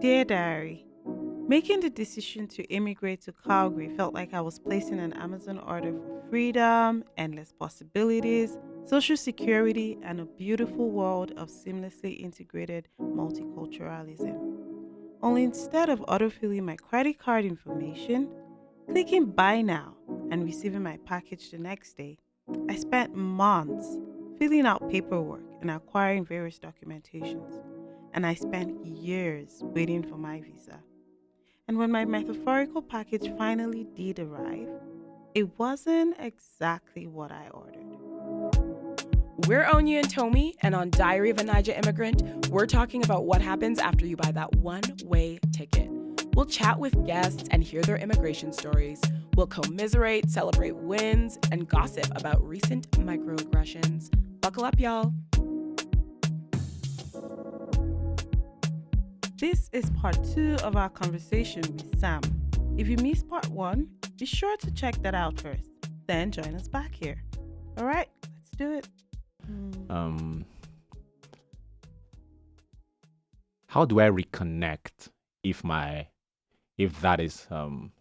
Dear Diary, making the decision to immigrate to Calgary felt like I was placing an Amazon order for freedom, endless possibilities, social security, and a beautiful world of seamlessly integrated multiculturalism. Only instead of autofilling my credit card information, clicking buy now, and receiving my package the next day, I spent months filling out paperwork and acquiring various documentations. And I spent years waiting for my visa. And when my metaphorical package finally did arrive, it wasn't exactly what I ordered. We're Onya and Tomi, and on Diary of a Naija Immigrant, we're talking about what happens after you buy that one-way ticket. We'll chat with guests and hear their immigration stories. We'll commiserate, celebrate wins, and gossip about recent microaggressions. Buckle up, y'all. This is part 2 of our conversation with Sam. If you missed part 1, be sure to check that out first. Then join us back here. All right, let's do it. How do I reconnect if that is I'm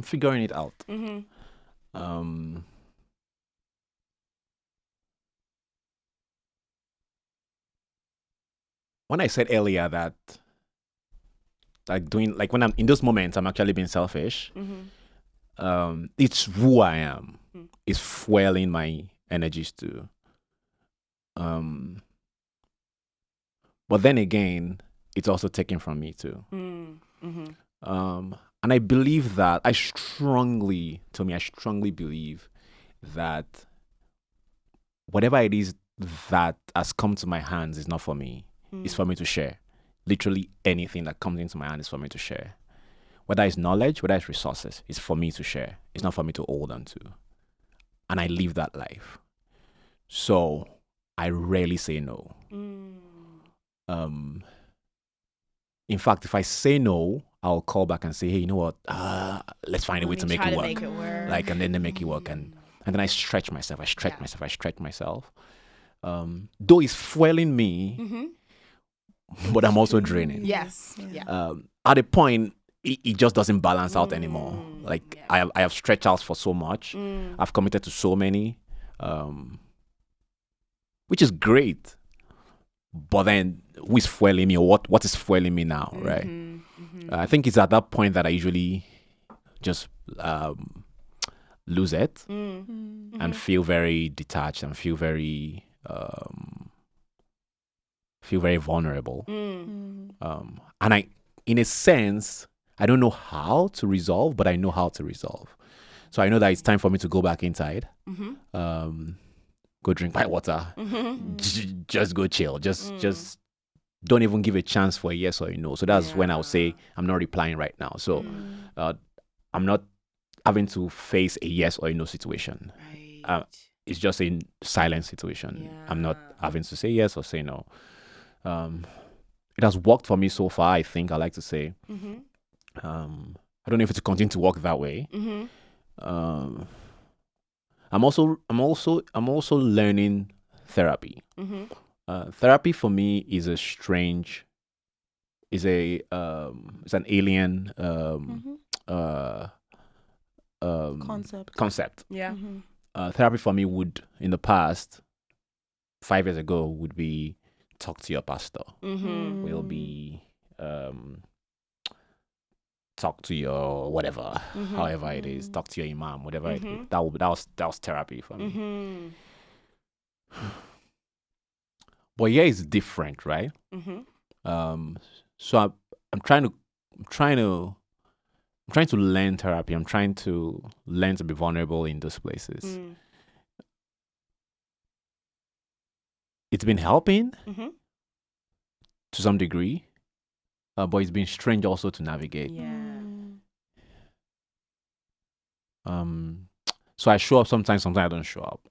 figuring it out. When I said earlier that when I'm in those moments I'm actually being selfish, it's who I am. It's fueling my energies too. But then again, it's also taken from me too. And I believe that I strongly believe that whatever it is that has come to my hands is not for me. It's for me to share. Literally anything that comes into my hand is for me to share. Whether it's knowledge, whether it's resources, it's for me to share. It's not for me to hold on to. And I live that life. So I rarely say no. In fact, if I say no, I'll call back and say, hey, you know what? Let's find a way to make it work. And then they make it work. And then I stretch myself. I stretch myself. Though it's fueling me, but I'm also draining. Yes. Yeah. At a point, it just doesn't balance out anymore. I have stretched out for so much. I've committed to so many, which is great. But then who is fueling me, or what is fueling me now, right? I think it's at that point that I usually just lose it and feel very detached and feel very vulnerable. And in a sense, I don't know how to resolve, but I know how to resolve. So I know that it's time for me to go back inside, go drink my water, just go chill, just don't even give a chance for a yes or a no. So that's when I'll say I'm not replying right now. So I'm not having to face a yes or a no situation. Right. It's just a silent situation. Yeah. I'm not having to say yes or say no. It has worked for me so far, I think. I like to say. I don't know if it's continue to work that way. I'm also learning therapy. Therapy for me is it's an alien concept. Yeah. Therapy for me would, in the past, 5 years ago, would be talk to your pastor. Will be talk to your whatever, however it is, talk to your imam, whatever it is. That was therapy for me. But yeah, it's different, right? So I'm trying to learn therapy. I'm trying to learn to be vulnerable in those places. It's been helping to some degree, but it's been strange also to navigate. So I show up sometimes I don't show up.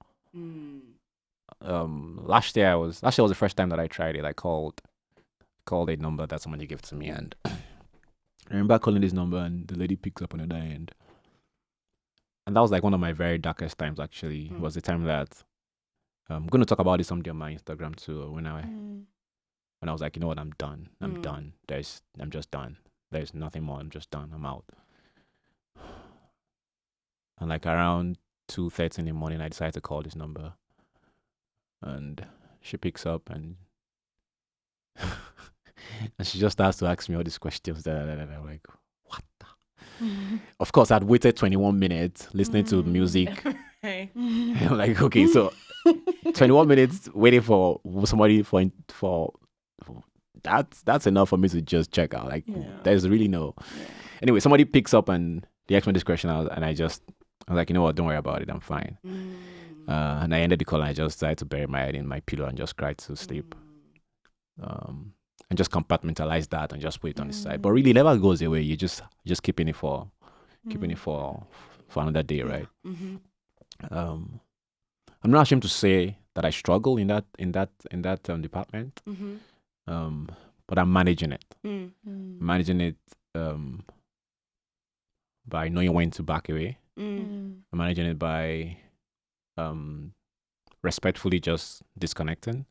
Last year was the first time that I tried it. I called a number that somebody gave to me, and I remember calling this number, and the lady picks up on the other end. And that was like one of my very darkest times, actually. It was the time that I'm going to talk about it someday on my Instagram too. When Mm. I was like, you know what, I'm done. I'm done. I'm just done. There's nothing more. I'm just done. I'm out. And like around 2:30 in the morning, I decided to call this number, and she picks up and and she just starts to ask me all these questions. That I'm like, what? Of course, I'd waited 21 minutes listening to music. Right. I'm like, okay, so 21 minutes waiting for somebody for that's enough for me to just check out. Like, Yeah. there's really no. Yeah. Anyway, somebody picks up and they asked me this question, and I was like, you know what, don't worry about it, I'm fine. And I ended the call and I just decided to bury my head in my pillow and just cried to sleep. And just compartmentalize that and just put it on the side. But really, it never goes away. You just keeping it for another day, right? I'm not ashamed to say that I struggle in that department. But I'm managing it. Managing it by knowing when to back away. I'm managing it by respectfully just disconnecting.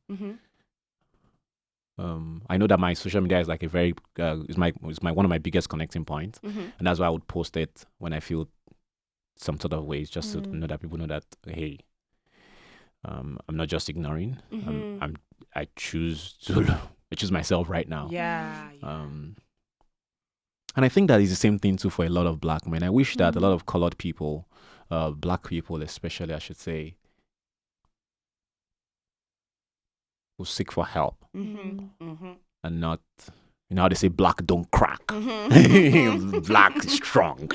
I know that my social media is like a very is my one of my biggest connecting points, and that's why I would post it when I feel some sort of ways, just to know that people know that, hey, I'm not just ignoring. I choose myself right now. Yeah. And I think that is the same thing too for a lot of black men. I wish that a lot of colored people, black people especially, I should say, will seek for help and not, you know how they say, black don't crack. Black strong.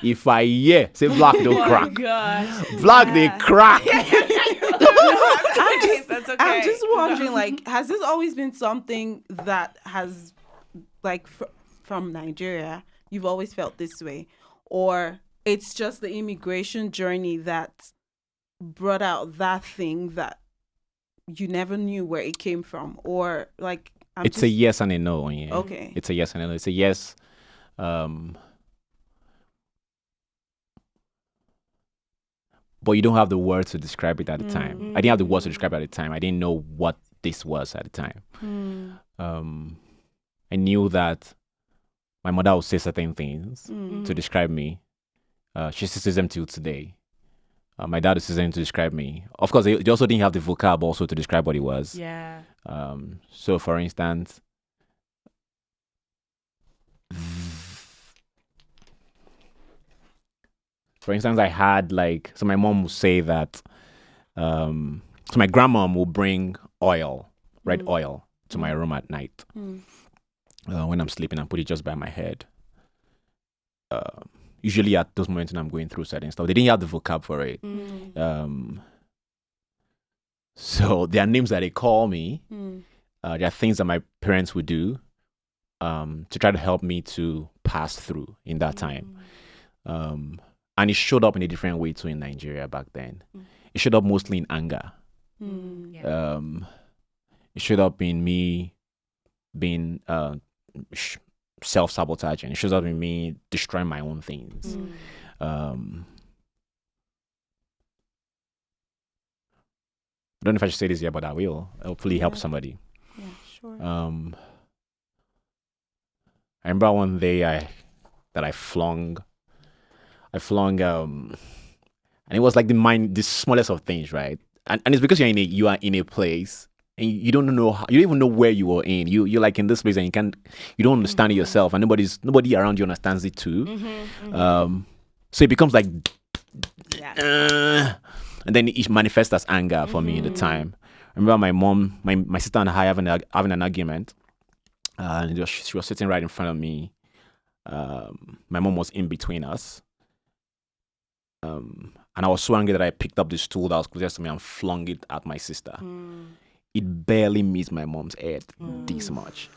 If I say black don't crack, black they crack. I'm just wondering, like, has this always been something that has, like, from Nigeria, you've always felt this way? Or it's just the immigration journey that brought out that thing that you never knew where it came from? Or, like, a yes and a no. Yeah. Okay. It's a yes and a no. It's a yes. But you don't have the words to describe it at the time. I didn't have the words to describe it at the time. I didn't know what this was at the time. I knew that my mother would say certain things to describe me. She still says them till today. My dad is saying to describe me. Of course, they also didn't have the vocab also to describe what it was. Yeah. So, for instance, I had so my mom would say that, so my grandmom will bring oil, red oil, to my room at night when I'm sleeping, and put it just by my head. Usually at those moments when I'm going through certain stuff, they didn't have the vocab for it. So there are names that they call me. There are things that my parents would do to try to help me to pass through in that time. And it showed up in a different way too in Nigeria back then. It showed up mostly in anger. Yeah. It showed up in me being self-sabotaging. It shows up in me destroying my own things. I don't know if I should say this yet, but I will. Hopefully help somebody. Yeah, sure. I remember one day I flung, and it was like the smallest of things, right? And it's because you are in a place and you don't even know where you are in. You're like in this place and you don't understand it yourself, and nobody around you understands it too. So it becomes like, and then it manifests as anger for me at the time. I remember my mom, my sister and I having an argument, and she was sitting right in front of me. My mom was in between us. And I was so angry that I picked up the stool that was closest to me and flung it at my sister. It barely missed my mom's head this much.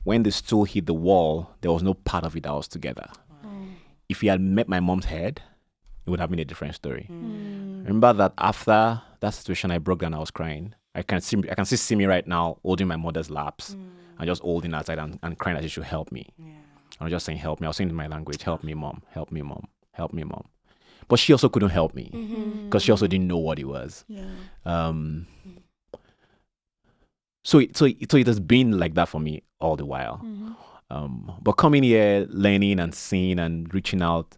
When the stool hit the wall, there was no part of it that was together. If it had met my mom's head, it would have been a different story. Remember that after that situation, I broke down. I was crying. I can still see me right now holding my mother's laps and just holding her outside and crying that she should help me. I was just saying, help me. I was saying in my language, help me, mom. Help me, mom. Help me, mom. But she also couldn't help me because she also didn't know what it was. Yeah. So it has been like that for me all the while. But coming here, learning and seeing and reaching out,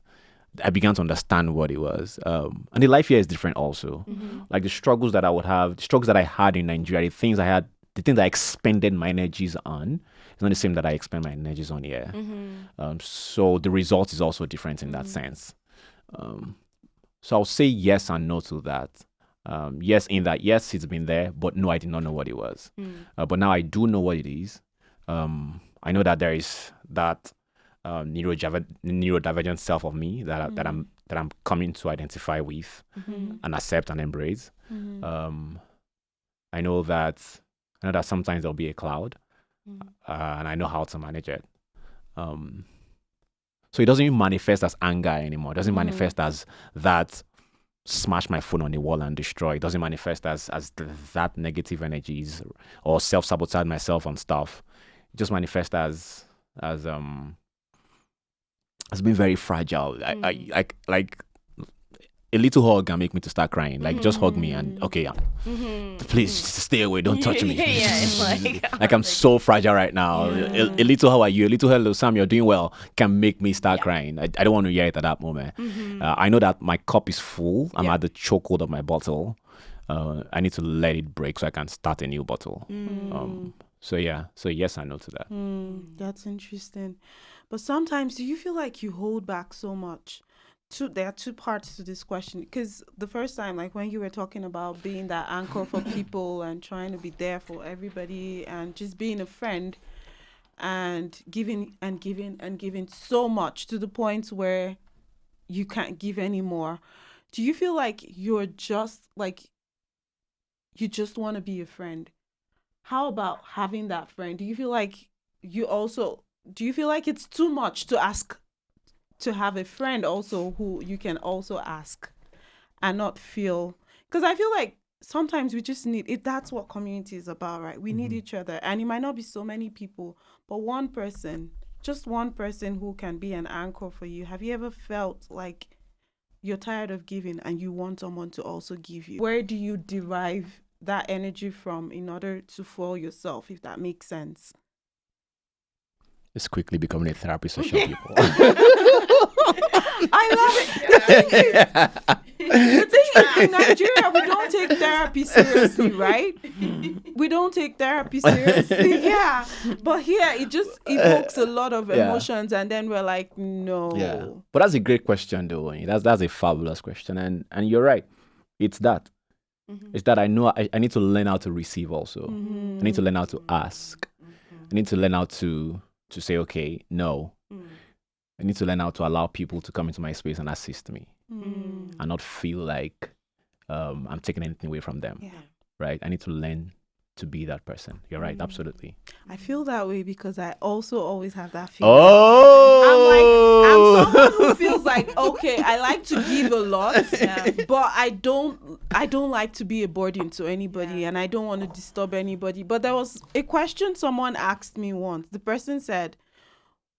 I began to understand what it was. And the life here is different also. Like the struggles that I would have, the struggles that I had in Nigeria, the things I expended my energies on, it's not the same that I expend my energies on here. So the result is also different in that sense. So I'll say yes and no to that. Yes, in that, yes, it's been there, but no, I did not know what it was. But now I do know what it is. I know that there is that neurodivergent self of me that I'm coming to identify with and accept and embrace. I know that sometimes there'll be a cloud, and I know how to manage it. So it doesn't even manifest as anger anymore. It doesn't manifest as that smash my phone on the wall and destroy. It doesn't manifest as that negative energies or self-sabotage myself on stuff. It just manifests as being very fragile. I like a little hug can make me to start crying. Like just hug me and okay, please stay away, don't touch me. Like I'm so fragile right now. A little how are you? A little hello Sam, you're doing well can make me start crying. I don't want to hear it at that moment. I know that my cup is full. I'm at the chokehold of my bottle. I need to let it break so I can start a new bottle. So yes, I know to that. That's interesting. But sometimes, do you feel like you hold back so much? There are two parts to this question. Because the first time, like when you were talking about being that anchor for people and trying to be there for everybody and just being a friend and giving and giving and giving so much to the point where you can't give anymore. Do you feel like you just want to be a friend? How about having that friend? Do you feel like it's too much to ask to have a friend also who you can also ask and not feel? Because I feel like sometimes we just need it. That's what community is about, right? We need each other, and it might not be so many people, but just one person who can be an anchor for you. Have you ever felt like you're tired of giving and you want someone to also give you? Where do you derive that energy from in order to fuel yourself, if that makes sense? It's quickly becoming a therapy session, people. I love it. The thing is, in Nigeria, we don't take therapy seriously, right? We don't take therapy seriously, yeah. But here, it just evokes a lot of emotions, and then we're like, no. Yeah. But that's a great question, though. That's a fabulous question, and you're right. It's that. It's that I know I need to learn how to receive also. I need to learn how to ask. I need to learn how to say, okay, no. I need to learn how to allow people to come into my space and assist me and not feel like I'm taking anything away from them. Yeah. Right? I need to learn to be that person. You're right. Absolutely. I feel that way because I also always have that feeling. Oh! I'm someone who feels like, okay, I like to give a lot, but I don't like to be a burden to anybody, and I don't want to disturb anybody. But there was a question someone asked me once. The person said,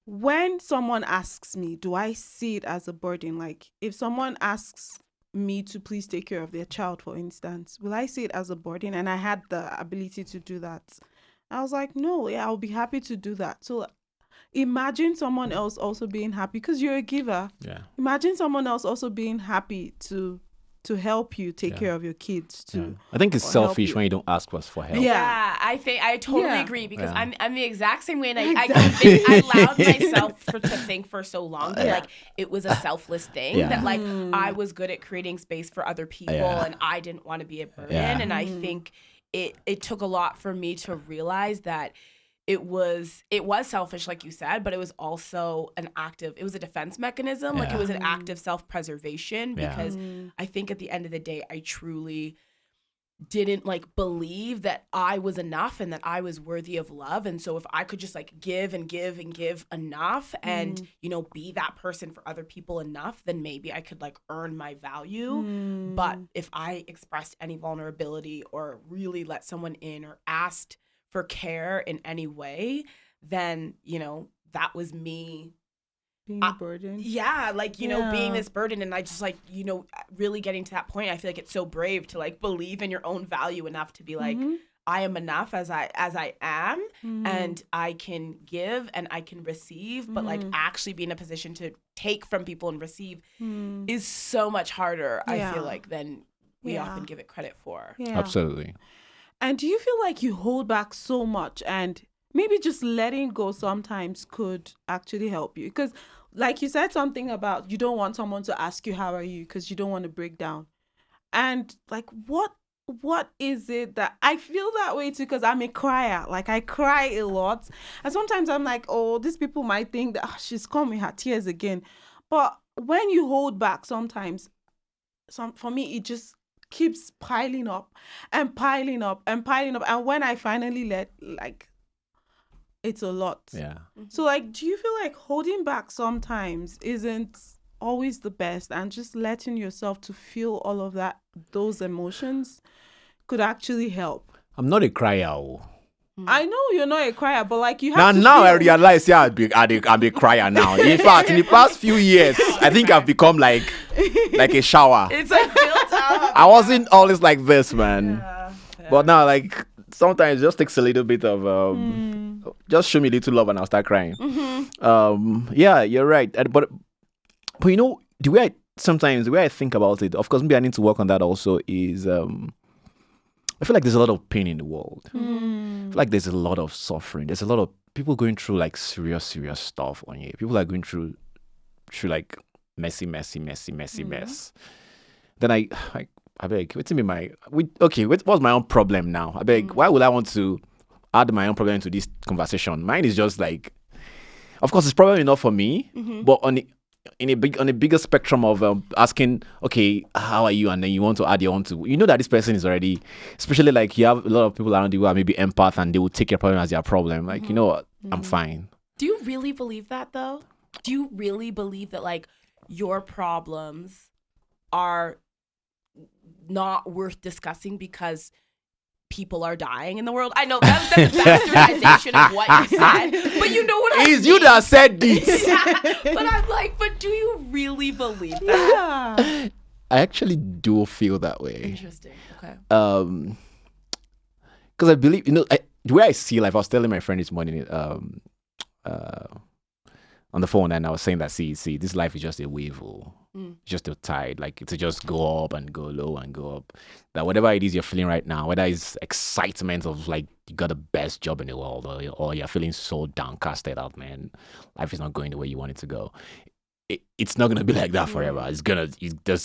when someone asks me, do I see it as a burden? Like if someone asks me to please take care of their child, for instance, will I see it as a burden? And I had the ability to do that. I was like, no, I'll be happy to do that. So imagine someone else also being happy because you're a giver. Yeah. Imagine someone else also being happy to help you take care of your kids too. I think it's selfish when you don't ask us for help. Yeah, I think I totally agree because I'm the exact same way, and I allowed myself to think for so long that like it was a selfless thing that like I was good at creating space for other people and I didn't want to be a burden, and I think it took a lot for me to realize that it was selfish, like you said, but it was also it was a defense mechanism. Like it was an act of self-preservation because I think at the end of the day, I truly didn't like believe that I was enough and that I was worthy of love. And so if I could just like give and give and give enough and, you know, be that person for other people enough, then maybe I could like earn my value. But if I expressed any vulnerability or really let someone in or asked for care in any way, then, you know, that was me being a burden. Yeah, like, you know, being Yeah. this burden. And I just like, you know, really getting to that point, I feel like it's so brave to like believe in your own value enough to be like, I am enough as I am, and I can give and I can receive, but like actually be in a position to take from people and receive is so much harder, I feel like, than we often give it credit for. Yeah. Absolutely. And do you feel like you hold back so much, and maybe just letting go sometimes could actually help you? Because like you said something about you don't want someone to ask you how are you because you don't want to break down. And like what is it that I feel that way too? Because I'm a crier. Like I cry a lot. And sometimes I'm like, oh, these people might think that she's coming her tears again. But when you hold back sometimes, for me, it just keeps piling up and piling up and piling up. And when I finally let, like, it's a lot. Yeah. So like, do you feel like holding back sometimes isn't always the best, and just letting yourself to feel all of those emotions could actually help? I'm not a crier. Oh. I know you're not a crier, but like you have to Now I feel. realize, yeah, I'm a crier now. In fact, in the past few years, I think I've become like a shower. It's like built up. I wasn't always like this, man. But now, like, sometimes it just takes a little bit of just show me a little love and I'll start crying. Yeah, you're right. But you know, the way I think about it, of course, maybe I need to work on that also, is I feel like there's a lot of pain in the world. I feel like there's a lot of suffering. There's a lot of people going through like serious stuff on you. People are going through like messy mess. Then I beg, what's my own problem now? I beg, why would I want to add my own problem to this conversation? Mine is just like, of course, it's probably enough for me, but on a bigger spectrum of asking, okay, how are you? And then you want to add your own to, you know that this person is already, especially like you have a lot of people around you who are maybe empath and they will take your problem as their problem. Like, you know what? I'm fine. Do you really believe that though? Do you really believe that like your problems are not worth discussing because people are dying in the world? I know that's a bastardization of what you said, but you know what I mean. It's you that said this. Yeah, but I'm like, but do you really believe that? Yeah. I actually do feel that way. Interesting. Okay. Because I believe, you know, the way I see life, I was telling my friend this morning on the phone, and I was saying that, see, this life is just a wave, just a tide. Like, it's just go up and go low and go up. That whatever it is you're feeling right now, whether it's excitement of like you got the best job in the world, or you're feeling so downcasted out, man, life is not going the way you want it to go. It's not gonna be like that forever. There's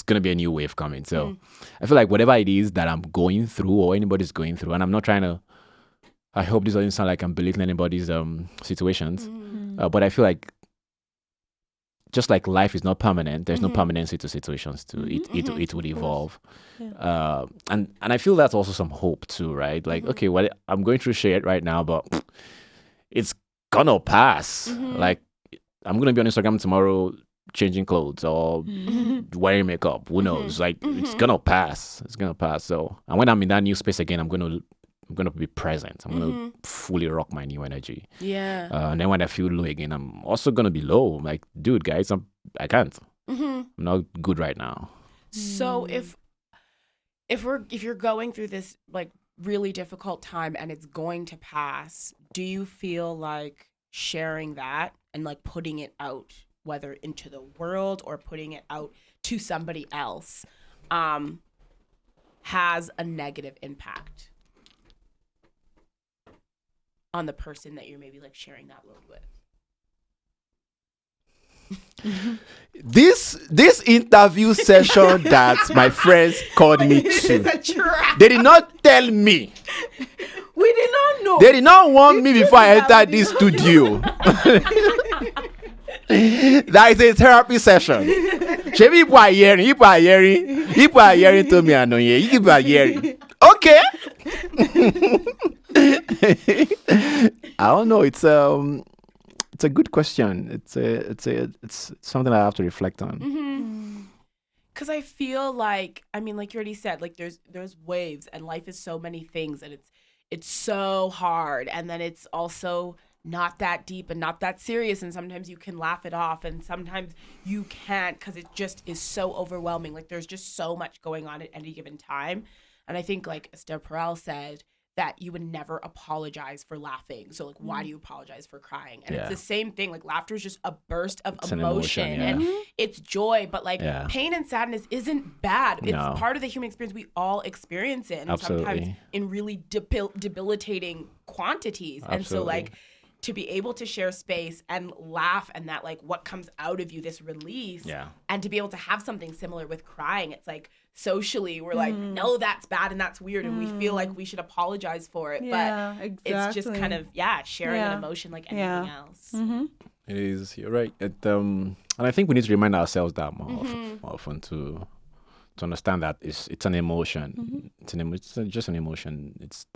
gonna be a new wave coming. So I feel like whatever it is that I'm going through or anybody's going through, and I'm not trying to, I hope this doesn't sound like I'm belittling anybody's situations, but I feel like just like life is not permanent, there's no permanency to situations too. It would evolve. Yeah. And I feel that's also some hope too, right? Like, okay, well, I'm going through shit right now, but it's gonna pass. Like, I'm gonna be on Instagram tomorrow changing clothes or wearing makeup. Who knows? Like, it's gonna pass. It's gonna pass. So, and when I'm in that new space again, I'm gonna be present. I'm gonna fully rock my new energy. Yeah. And then when I feel low again, I'm also gonna be low. Like, dude, guys, I can't. I'm not good right now. So if you're going through this like really difficult time and it's going to pass, do you feel like sharing that and like putting it out, whether into the world or putting it out to somebody else, has a negative impact on the person that you're maybe like sharing that load with? This interview session that my friends called me to, a trap. they did not tell me. We did not know. They did not warn me before I entered this studio. That is a therapy session. People are hearing to me. I know you. People are hearing. Okay. I don't know. It's a good question. It's something I have to reflect on. Because I feel like, I mean, like you already said, like there's waves and life is so many things and it's so hard, and then it's also not that deep and not that serious, and sometimes you can laugh it off and sometimes you can't because it just is so overwhelming. Like there's just so much going on at any given time. And I think like Esther Perel said that you would never apologize for laughing. So like why do you apologize for crying? And it's the same thing. Like laughter is just a burst of emotion and it's joy, but like pain and sadness isn't bad. It's part of the human experience. We all experience it, and sometimes in really debilitating quantities. And so like to be able to share space and laugh, and that like what comes out of you, this release, and to be able to have something similar with crying, it's like socially we're like, no, that's bad and that's weird and we feel like we should apologize for it, but it's just kind of sharing an emotion like anything else. It is, you're right. And I think we need to remind ourselves that more often to understand that it's an emotion. It's just an emotion.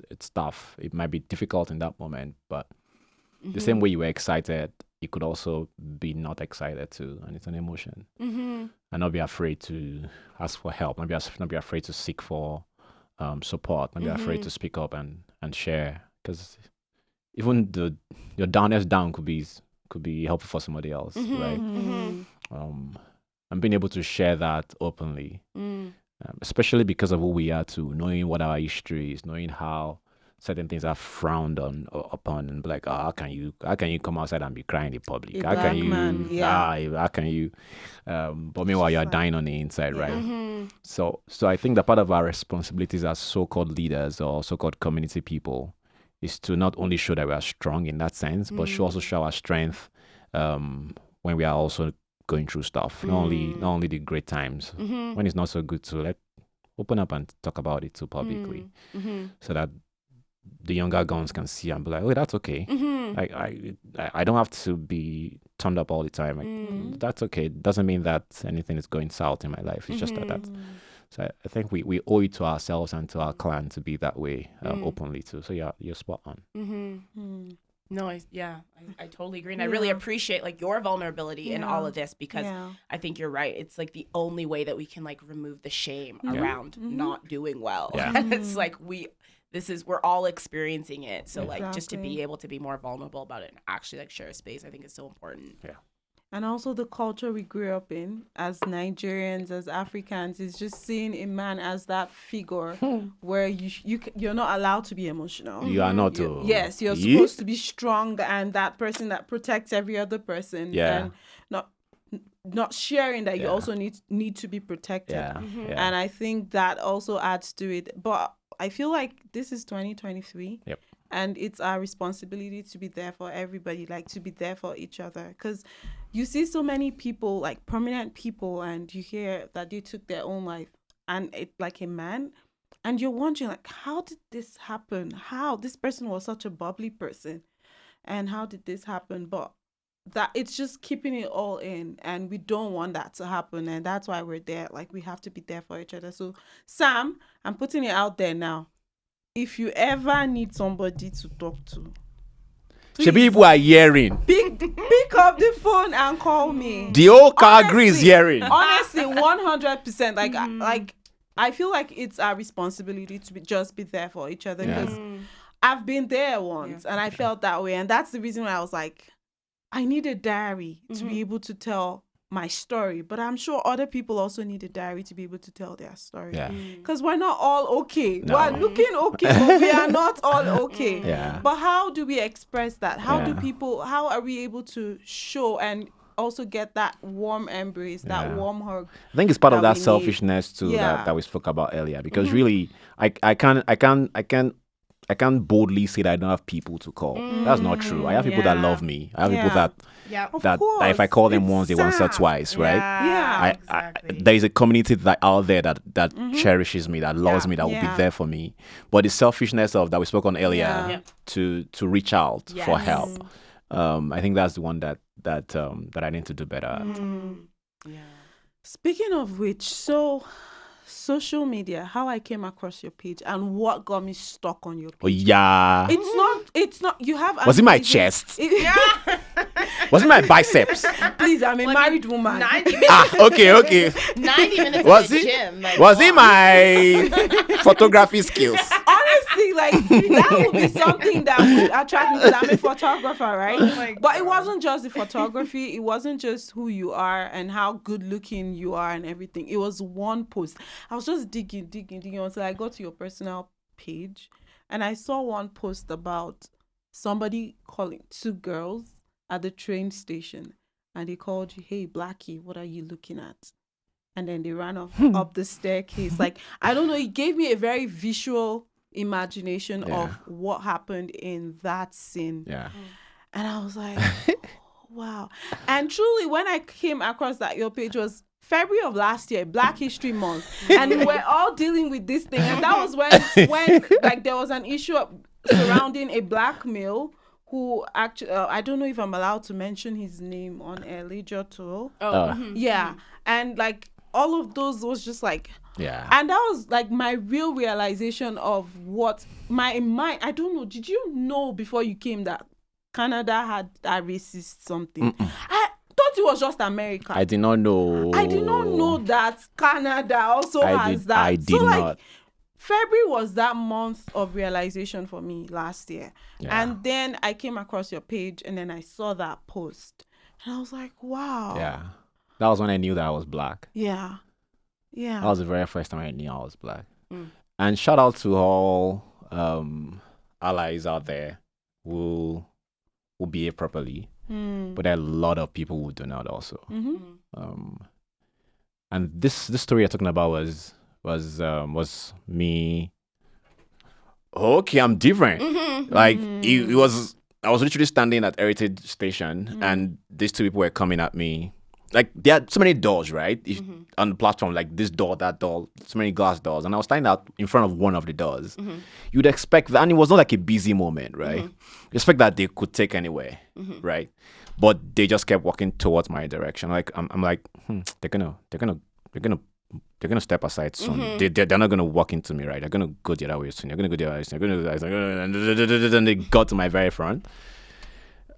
It's tough. It might be difficult in that moment, but the same way you were excited, you could also be not excited too, and it's an emotion. And not be afraid to ask for help, not be afraid to seek for support, not be afraid to speak up and share, because even your downest down could be helpful for somebody else, right? And being able to share that openly, especially because of who we are too, knowing what our history is, knowing how certain things are frowned upon, and be like, how can you come outside and be crying in public? How can you? But meanwhile, you're dying on the inside, right? So I think that part of our responsibilities as so-called leaders or so-called community people is to not only show that we are strong in that sense, but also show our strength when we are also going through stuff. Not only the great times, when it's not so good, to open up and talk about it too publicly, so that the younger guns can see and be like, oh, that's okay. I don't have to be turned up all the time. That's okay. It doesn't mean that anything is going south in my life. It's just that. So I think we owe it to ourselves and to our clan to be that way openly too. So yeah, you're spot on. No, I totally agree. And I really appreciate like your vulnerability in all of this, because I think you're right. It's like the only way that we can like remove the shame around not doing well. And it's like we're all experiencing it. So like just to be able to be more vulnerable about it and actually like share a space, I think is so important. Yeah. And also the culture we grew up in as Nigerians, as Africans, is just seeing a man as that figure where you're not allowed to be emotional. You are not. Yes, you're supposed to be strong and that person that protects every other person. And not sharing that you also need to be protected. And I think that also adds to it. But I feel like this is 2023. And it's our responsibility to be there for everybody, like to be there for each other. Because you see so many people, like prominent people, and you hear that they took their own life, and it's like a man, and you're wondering, like, how did this happen? How this person was such a bubbly person, and how did this happen? But that it's just keeping it all in, and we don't want that to happen, and that's why we're there. Like, we have to be there for each other. So, Sam, I'm putting it out there now. If you ever need somebody to talk to, please, people are hearing. Pick up the phone and call me. The old Calgary is hearing. Honestly, 100%. Like I feel like it's our responsibility to just be there for each other, because I've been there once and I felt that way, and that's the reason why I was like, I need a diary to be able to tell my story, but I'm sure other people also need a diary to be able to tell their story. Because we're not all okay. No. We're looking okay, but we are not all okay. But how do we express that? How are we able to show and also get that warm embrace, that warm hug? I think it's part of that selfishness too that we spoke about earlier, because really I can't boldly say that I don't have people to call. That's not true. I have people that love me. I have people that if I call them once, they once or twice, right? There is a community out there that cherishes me, that loves me, that will be there for me. But the selfishness of that we spoke on earlier to reach out for help. I think that's the one that I need to do better at. Speaking of which, social media, how I came across your page and what got me stuck on your page. Oh yeah. It's not you have. Was it my chest? Was it my biceps? Please, I'm a married woman. 90 minutes. Okay. 90 minutes was in it, the gym. Was it my photography skills? Honestly, like that would be something that would attract me because I'm a photographer, right? Oh my But it God. wasn't just the photography. It wasn't just who you are and how good looking you are and everything. It was one post. I was just digging until I got to your personal page, and I saw one post about somebody calling two girls at the train station, and they called you, "Hey, Blackie, what are you looking at?" And then they ran up the staircase. Like, I don't know, it gave me a very visual imagination of what happened in that scene. Yeah. And I was like, oh, wow. And truly, when I came across that your page was February of last year, Black History Month. And we're all dealing with this thing. And that was when like there was an issue surrounding a black male who actually, I don't know if I'm allowed to mention his name on air, Lejoto. Yeah. And like, all of those was just like, and that was like my real realization of what my mind. I don't know. Did you know before you came that Canada had a racist something? I thought it was just America. I did not know. I did not know that Canada also has that. I did not. February was that month of realization for me last year. And then I came across your page and then I saw that post. And I was like, wow. Yeah. That was when I knew that I was black. Yeah. That was the very first time I knew I was black. And shout out to all allies out there who behave properly. But there are a lot of people who do not also. And this story you're talking about was me. Okay, I'm different. Like it was. I was literally standing at Heritage Station, and these two people were coming at me. Like, there are so many doors, right? On the platform, like this door, that door, so many glass doors. And I was standing out in front of one of the doors. You'd expect that, and it was not like a busy moment, right? You expect that they could take anywhere, right? But they just kept walking towards my direction. Like, I'm like, they're gonna step aside soon. They're not gonna walk into me, right? They're gonna go the other way soon. They're gonna go the other way soon. They're gonna do that. And they got to my very front.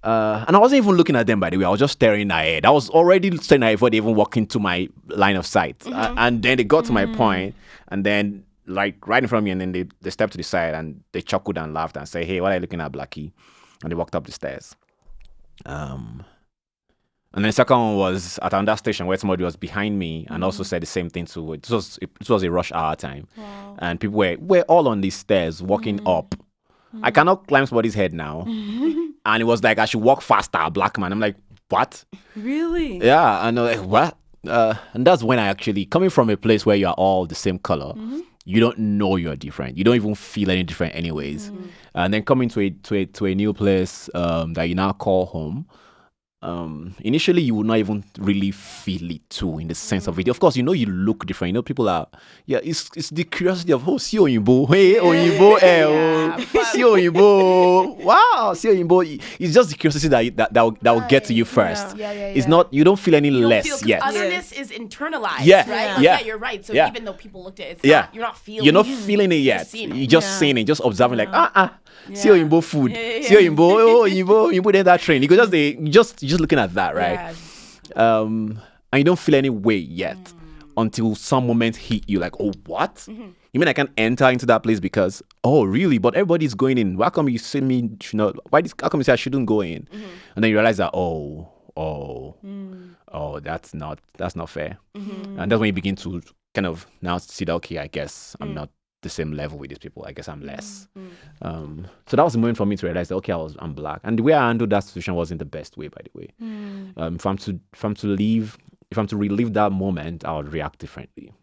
And I wasn't even looking at them, by the way. I was just staring ahead. I was already staring ahead before they even walked into my line of sight. And then they got to my point, and then, like, right in front of me, and then they stepped to the side, and they chuckled and laughed and said, "Hey, what are you looking at, Blackie?" And they walked up the stairs. And then the second one was at another station where somebody was behind me and also said the same thing too. It was a rush hour time. Wow. And people were all on these stairs walking up. I cannot climb somebody's head now. And it was like I should walk faster, a black man. I'm like, what? Really? Yeah, and I'm like, what? And that's when I actually, coming from a place where you are all the same color, you don't know you're different. You don't even feel any different anyways. And then coming to a new place that you now call home, initially you would not even really feel it too, in the sense of it. Of course, you look different. People are, it's the curiosity of, oh, see Oyinbo, hey, Oyinbo, see Oyinbo, wow, see Oyinbo. It's just the curiosity that will get to you first. It's not, you don't feel any less yet. Otherness is internalized, right? Like, yeah, you're right. So even though people looked at it, you're not feeling. You're not feeling it yet. You're just seeing it, just observing, like, see Oyinbo food, see Oyinbo in that train. You go just looking at that, right? And you don't feel any way yet until some moment hit you, like, oh, what? You mean I can't enter into that place because, oh, really? But everybody's going in. Why come you say me? How come you say I shouldn't go in? And then you realize that, that's not fair. And that's when you begin to kind of now see that, okay, I guess I'm not the same level with these people. I guess I'm less. So that was the moment for me to realize that, okay, I'm black, and the way I handled that situation wasn't the best way, by the way. If I'm to relive that moment, I would react differently.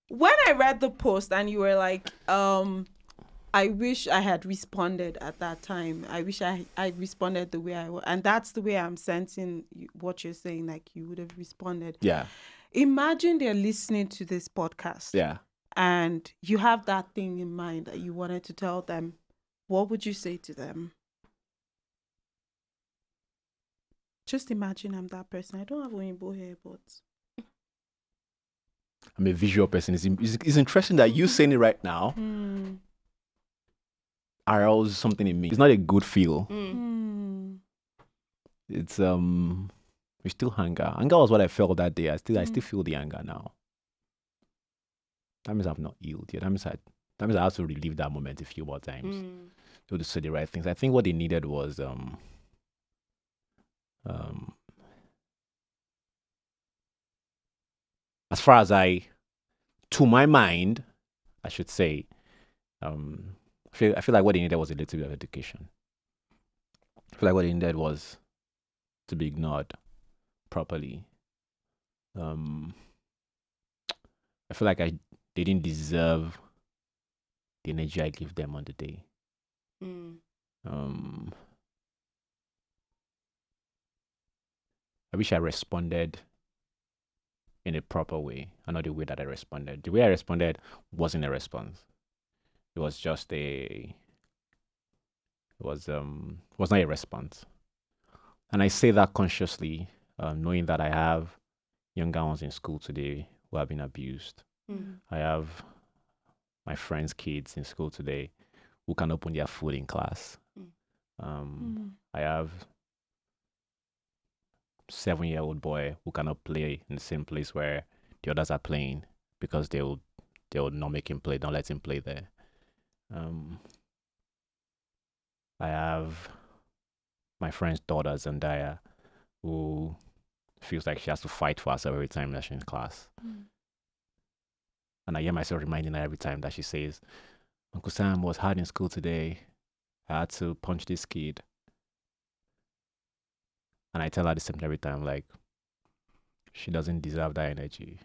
When I read the post and you were like, I wish I had responded at that time. I wish I responded the way I was, and that's the way I'm sensing what you're saying. Like, you would have responded. Yeah. Imagine they're listening to this podcast. Yeah. And you have that thing in mind that you wanted to tell them. What would you say to them? Just imagine I'm that person. I don't have Oyinbo hair, but I'm a visual person. It's interesting that you saying it right now aroused something in me. It's not a good feel. It's still anger. Anger was what I felt that day. I still feel the anger now. That means I've not healed yet. That means Sometimes I have to relive that moment a few more times to say the right things. I think what they needed was as far as to my mind, I should say, I feel like what they needed was a little bit of education. I feel like what they needed was to be ignored properly. I feel like they didn't deserve the energy I give them on the day. I wish I responded in a proper way, and not the way that I responded. The way I responded wasn't a response. It was just was not a response. And I say that consciously, knowing that I have younger ones in school today who have been abused. I have my friends' kids in school today who can open their food in class. I have 7-year-old boy who cannot play in the same place where the others are playing because they will not make him play, don't let him play there. I have my friend's daughter Zendaya who feels like she has to fight for herself every time that she's in class. And I hear myself reminding her every time that she says, Uncle Sam was hard in school today. I had to punch this kid. And I tell her the same thing every time, like, she doesn't deserve that energy.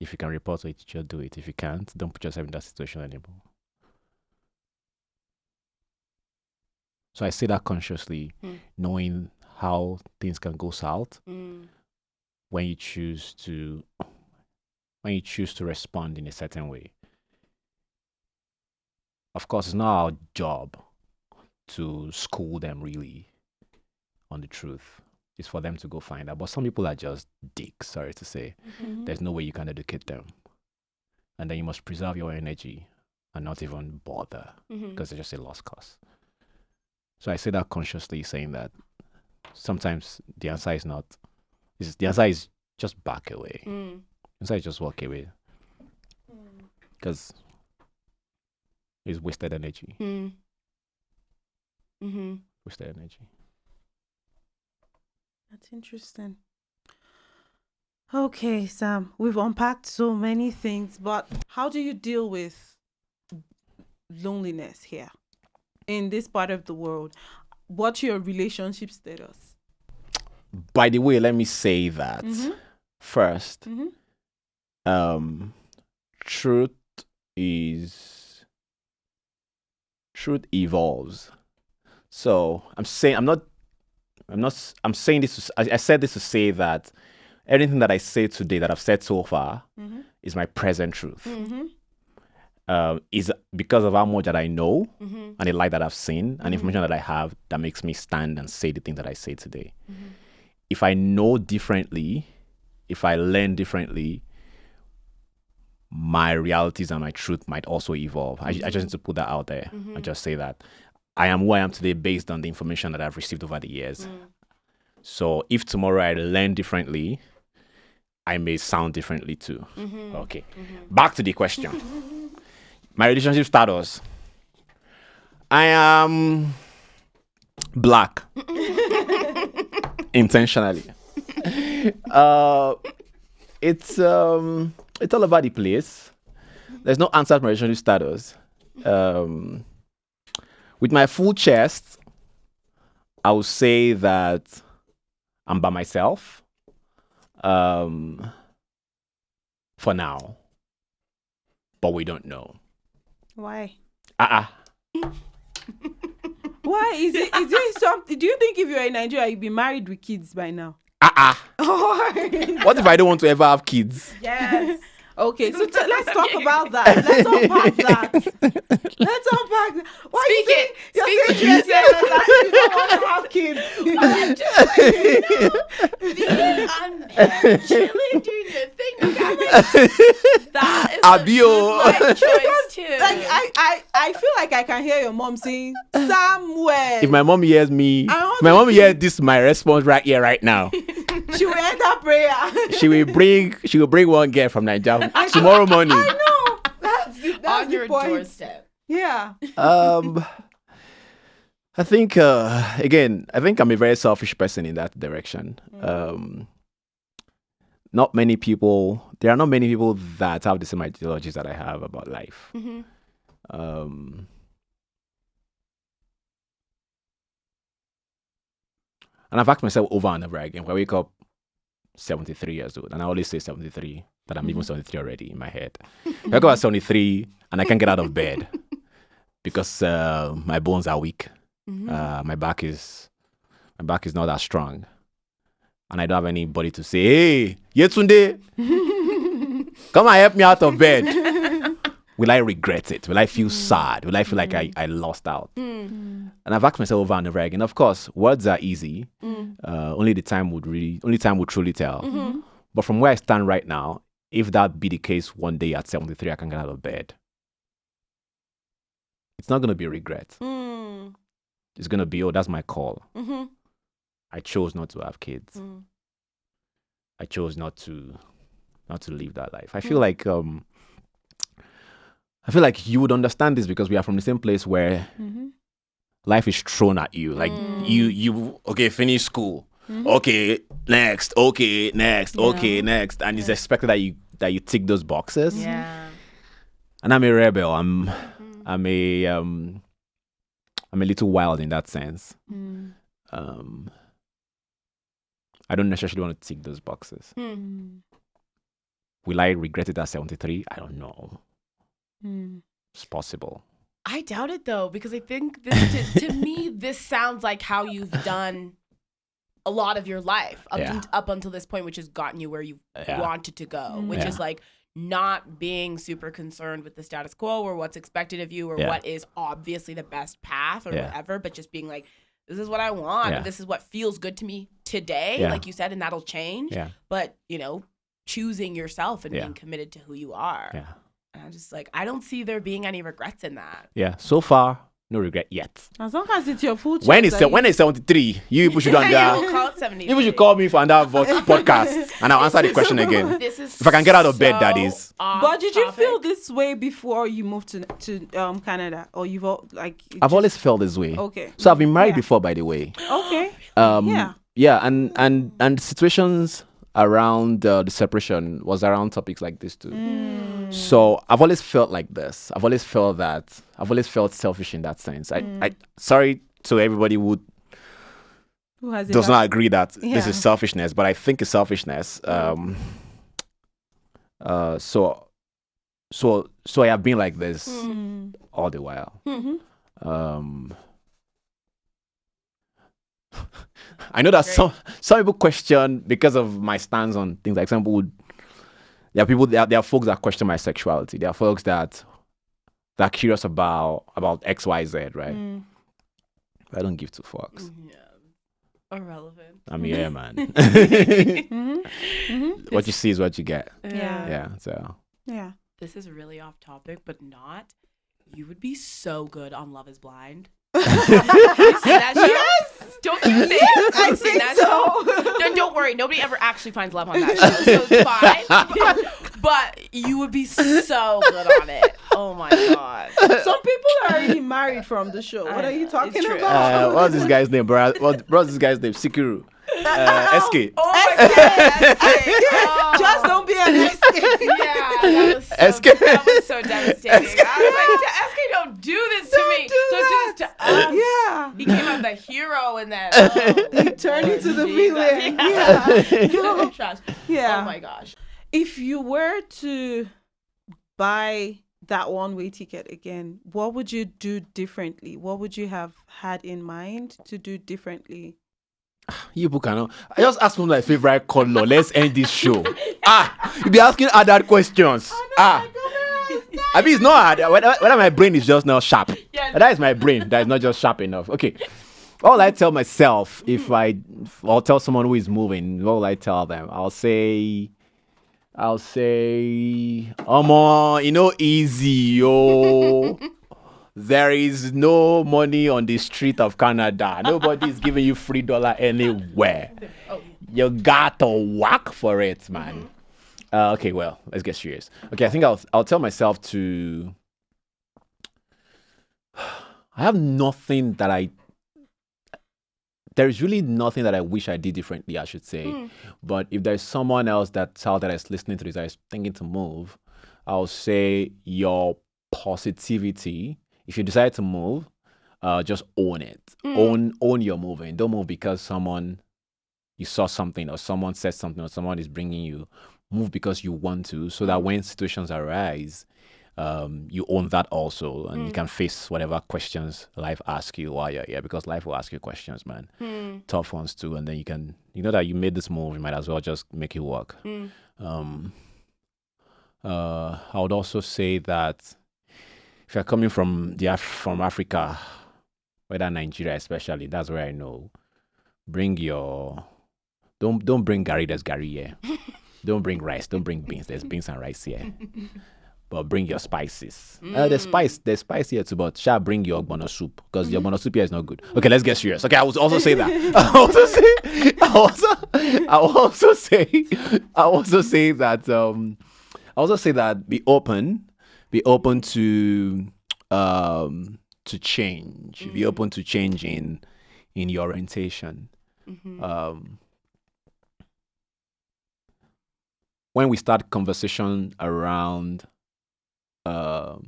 If you can report to a teacher, do it. If you can't, don't put yourself in that situation anymore. So I say that consciously, knowing how things can go south when you choose to respond in a certain way. Of course, it's not our job to school them really on the truth. It's for them to go find out. But some people are just dicks, sorry to say. There's no way you can educate them. And then you must preserve your energy and not even bother because it's just a lost cause. So I say that consciously, saying that sometimes the answer is just back away. The answer is just walk away. Because it's wasted energy. Wasted energy. That's interesting. Okay, Sam, we've unpacked so many things, but how do you deal with loneliness here in this part of the world? What's your relationship status? By the way, let me say that first. Truth evolves. So I'm saying this. I said this to say that everything that I say today, that I've said so far, is my present truth. Is because of how much that I know and the light that I've seen and information that I have that makes me stand and say the thing that I say today. If I know differently, if I learn differently, my realities and my truth might also evolve. I just need to put that out there and just say that I am who I am today based on the information that I've received over the years. So if tomorrow I learn differently, I may sound differently too. Okay. Back to the question. My relationship status. I am black. Intentionally. It's all over the place. There's no answer to my relationship status. With my full chest, I would say that I'm by myself. For now. But we don't know. Why? Why? Is there something? Do you think if you're in Nigeria, you'd be married with kids by now? What if I don't want to ever have kids? Yes. Okay, so let's talk about that. Let's unpack that. Why Speak it. You're saying that you don't want to have kids. I'm chilling doing the thing. That is my choice too. Like I feel like I can hear your mom saying somewhere. If my mom hears me, if my mom hears this, my response right here, right now. She will enter prayer. She will bring one girl from Naija tomorrow morning. I know. That's On the your point. doorstep. Yeah. I think again, I think I'm a very selfish person in that direction. Not many people. There are not many people that have the same ideologies that I have about life. Mm-hmm. And I've asked myself over and over again. When I wake up 73 years old, and I always say 73, but I'm even 73 already in my head. I wake up at 73 and I can't get out of bed because my bones are weak. My back is not that strong, and I don't have anybody to say, "Hey, Yetunde, come and help me out of bed." Will I regret it? Will I feel sad? Will I feel like I lost out? And I've asked myself over and over again. Of course, words are easy. Only time would truly tell. But from where I stand right now, if that be the case one day at 73, I can get out of bed. It's not going to be a regret. It's going to be, oh, that's my call. I chose not to have kids. I chose not to live that life. I feel like you would understand this because we are from the same place where life is thrown at you. Like you okay, finish school. Okay, next. Okay, next. Okay, next. And it's expected that you tick those boxes. Yeah. And I'm a rebel. I'm a little wild in that sense. I don't necessarily want to tick those boxes. Will I regret it at 73? I don't know. It's possible. I doubt it though, because I think this, to me, this sounds like how you've done a lot of your life up until this point, which has gotten you where you wanted to go, which is like not being super concerned with the status quo or what's expected of you or what is obviously the best path or whatever, but just being like, this is what I want. And this is what feels good to me today, like you said, and that'll change. Yeah. But, choosing yourself and being committed to who you are. Yeah. And I'm just like, I don't see there being any regrets in that. Yeah. So far, no regret yet. As long as it's your full when it's 73, you people should do we'll call it 73. You people should call me for another podcast and I'll answer the question again. If I can get out of bed, that is. But did you feel this way before you moved to Canada, or I've always felt this way. Okay. So I've been married before, by the way. Okay. Yeah, and situations around the separation was around topics like this too. So I've always felt like this. I've always felt selfish in that sense. I sorry to everybody who does not agree that this is selfishness, but I think it's selfishness. So I have been like this all the while. I know that some people question because of my stance on things. Like some people there are folks that question my sexuality. There are folks that are curious about X, Y, Z, right? I don't give two fucks. Yeah. Irrelevant. I mean, yeah, man. What you see is what you get. Yeah. So. Yeah. This is really off topic, but not. You would be so good on Love Is Blind. You see that show? Yes. Don't you think? I've seen that show. No, don't worry. Nobody ever actually finds love on that show, so it's fine. But you would be so good on it. Oh my god. Some people are already married from the show. What are you talking about? What's this guy's name, bro? What's this guy's name? Sikiru. SK. Just don't be an SK. Yeah, that was so devastating. I was like, SK, don't do this to me. Don't do this to us. Yeah. He came out the hero and then he turned into the villain. Yeah. Oh my gosh. If you were to buy that one-way ticket again, what would you do differently? What would you have had in mind to do differently? You cannot. I just asked for my favorite color. Let's end this show. You be asking other questions. I mean, it's not hard. Whether my brain is just not sharp. That is my brain. That is not just sharp enough. Okay. All I tell myself, I'll tell someone who is moving, what will I tell them? I'll say, easy, yo. There is no money on the street of Canada. Nobody is giving you $3 anywhere. You got to work for it, man. Okay, well, let's get serious. Okay, I think I'll tell myself to I have nothing that there's really nothing that I wish I did differently, I should say. But if there's someone else that's out there that's listening to this, that is thinking to move, I'll say your positivity. If you decide to move, just own it. Own your moving. Don't move because you saw something or someone said something or someone is bringing you. Move because you want to, so that when situations arise, you own that also, and you can face whatever questions life asks you while you're here, because life will ask you questions, man. Tough ones too, and then you know that you made this move, you might as well just make it work. I would also say that if you're coming from Africa, whether Nigeria especially, that's where I know, don't bring Gary, there's Gary here. Don't bring rice, don't bring beans, there's beans and rice here. But bring your spices. There's spice here too, but bring your ogbono soup, because your ogbono soup here is not good. Okay, let's get serious. Okay, I will also say that. I also say that be open to change. Be open to change in your orientation. When we start conversation around the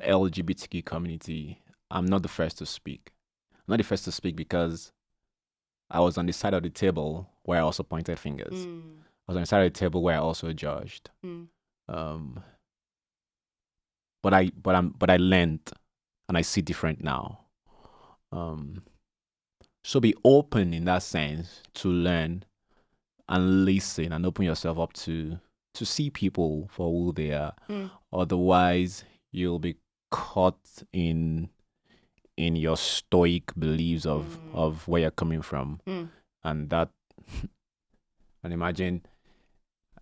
LGBTQ community, I'm not the first to speak. I'm not the first to speak because I was on the side of the table where I also pointed fingers. I was on the side of the table where I also judged. But I learned, and I see different now. So be open in that sense to learn and listen and open yourself up to see people for who they are. Otherwise, you'll be caught in your stoic beliefs of where you're coming from, and that, and imagine,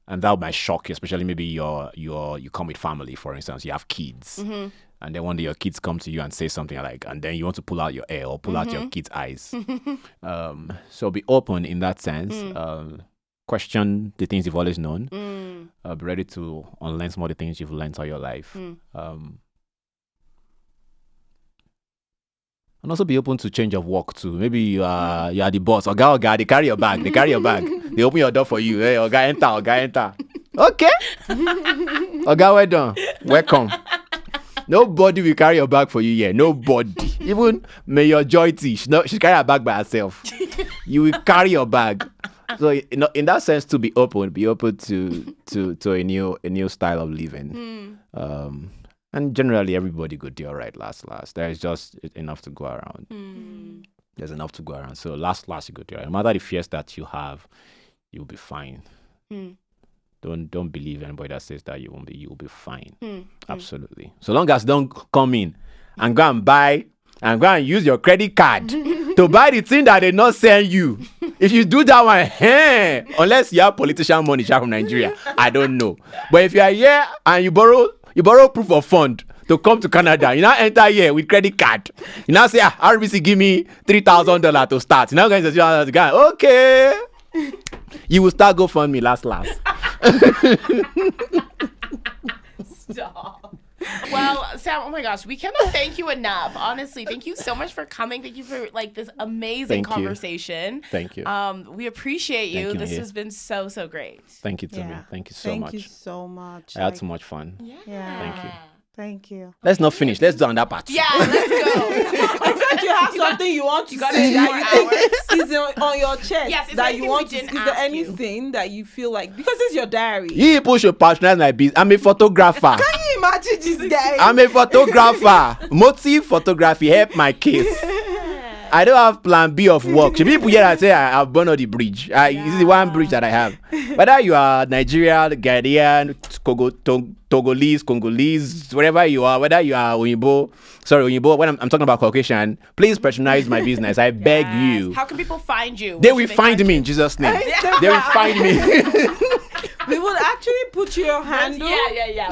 and that might shock you, especially maybe you come with family, for instance, you have kids, and then one day your kids come to you and say something like, and then you want to pull out your hair or pull out your kids' eyes. So be open in that sense. Question the things you've always known. Be ready to unlearn some of the things you've learned all your life. And also be open to change of work too. Maybe you are the boss. Oga, they carry your bag. They open your door for you. Hey, Oga, enter. Okay. Oga, well done. Welcome. Nobody will carry your bag for you here. Nobody. Even Mayor Joyty, she carry her bag by herself. You will carry your bag. So in that sense, to be open to a new style of living. And generally, everybody could do all right. Last, there is just enough to go around. There's enough to go around. So last, you could do all right. No matter the fears that you have, you'll be fine. Don't believe anybody that says that you won't be. You'll be fine. Absolutely. So long as don't come in and go and use your credit card to buy the thing that they not send you. If you do that one, unless you have politician money from Nigeria, I don't know. But if you are here and you borrow proof of fund to come to Canada, you now enter here with credit card. You now say, RBC give me $3,000 to start. You now going to say, okay. You will start GoFundMe last. Stop. Well, Sam, oh my gosh, we cannot thank you enough. Honestly, thank you so much for coming. Thank you for this amazing conversation. Thank you. We appreciate you. This has been so great. Thank you, Timmy. Thank you so much. Thank you so much. I had so much fun. Yeah. Thank you. Let's not finish. Let's do on that part. Yeah, let's go. In fact, you have something you want to say that you think is on your chest. Yes, that you want to. Is there anything that you feel like, because it's your diary? You people should patronize my business. I'm a photographer. Can you imagine this guy? I'm a photographer. Motive photography help my case. I don't have plan B of work. People here that say I've burned on the bridge. This is the one bridge that I have. Whether you are Nigerian, Ghanaian, Togolese, Congolese, wherever you are, whether you are Oyinbo, when I'm talking about Caucasian, please patronize my business. I beg you. How can people find you? They will find me in Jesus' name. They will find me. We will actually put your handle. Yeah.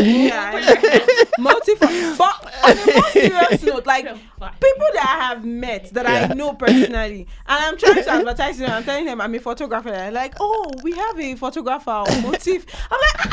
But on a more serious note, people that I have met that I know personally, and I'm trying to advertise them, I'm telling them I'm a photographer. They're like, oh, we have a photographer or motive. I'm like,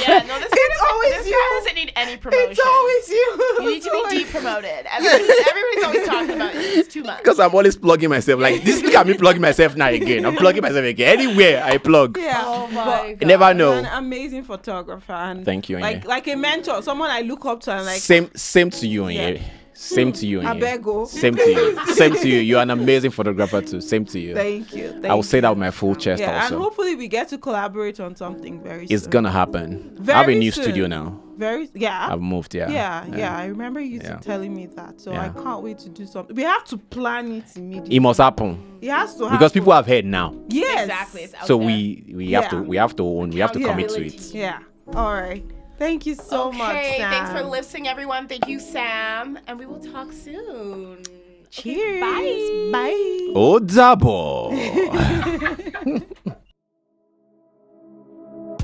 yeah, no, this it's always guy doesn't need any promotion. It's always you. You need to be depromoted. Everybody's always talking about you. It's too much. Because I'm always plugging myself. Like this, look at me plugging myself now again. I'm plugging myself again. Anywhere I plug. Yeah. Oh my God. You never know. You're an amazing photographer. And Thank you, Onye. like a mentor, someone I look up to, and like Same to you, Onye. Same to you, Onye. I beg you. Same to you. Same to you. You're an amazing photographer too. Same to you. Thank you. I will say that with my full chest Yeah, also. and hopefully we get to collaborate on something very soon. It's gonna happen. I Very have a new soon. studio now. Yeah. I've moved, yeah. Yeah. I remember you Yeah. telling me that. So Yeah. I can't wait to do something. We have to plan it immediately. It must happen. It has to happen. Because people have heard now. Yes. Exactly. It's out So there. we have to own, we have to commit to it. Accountability. Yeah. All right. Thank you so much, Okay, Sam. thanks for listening, everyone. Thank you, Sam. And we will talk soon. Cheers. Okay, bye. Bye. Oh, double.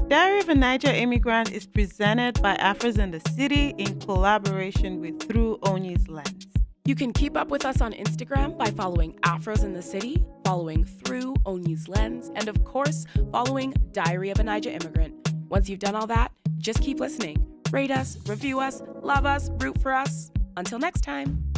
Diary of a Naija Immigrant is presented by Afros in the City in collaboration with Through Onye's Lens. You can keep up with us on Instagram by following Afros in the City, following Through Onye's Lens, and of course, following Diary of a Naija Immigrant. Once you've done all that, just keep listening. Rate us, review us, love us, root for us. Until next time.